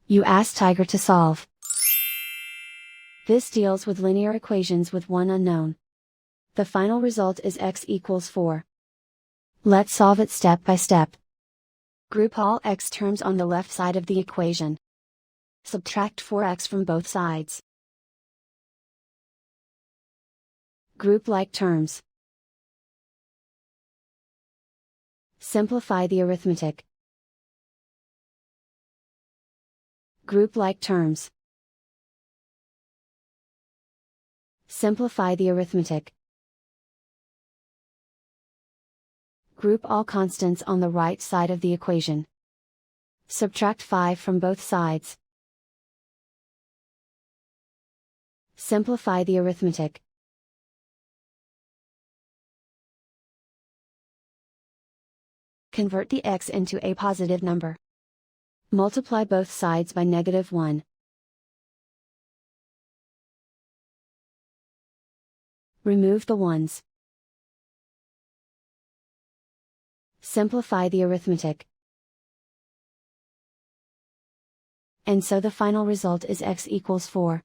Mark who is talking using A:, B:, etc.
A: You ask Tiger to solve. This deals with linear equations with one unknown. The final result is x equals 4. Let's solve it step by step. Group all x terms on the left side of the equation. Subtract 4x from both sides. Group like terms. Simplify the arithmetic. Group like terms. Simplify the arithmetic. Group all constants on the right side of the equation. Subtract 5 from both sides. Simplify the arithmetic. Convert the x into a positive number. Multiply both sides by -1. Remove the ones. Simplify the arithmetic. And so the final result is x equals 4.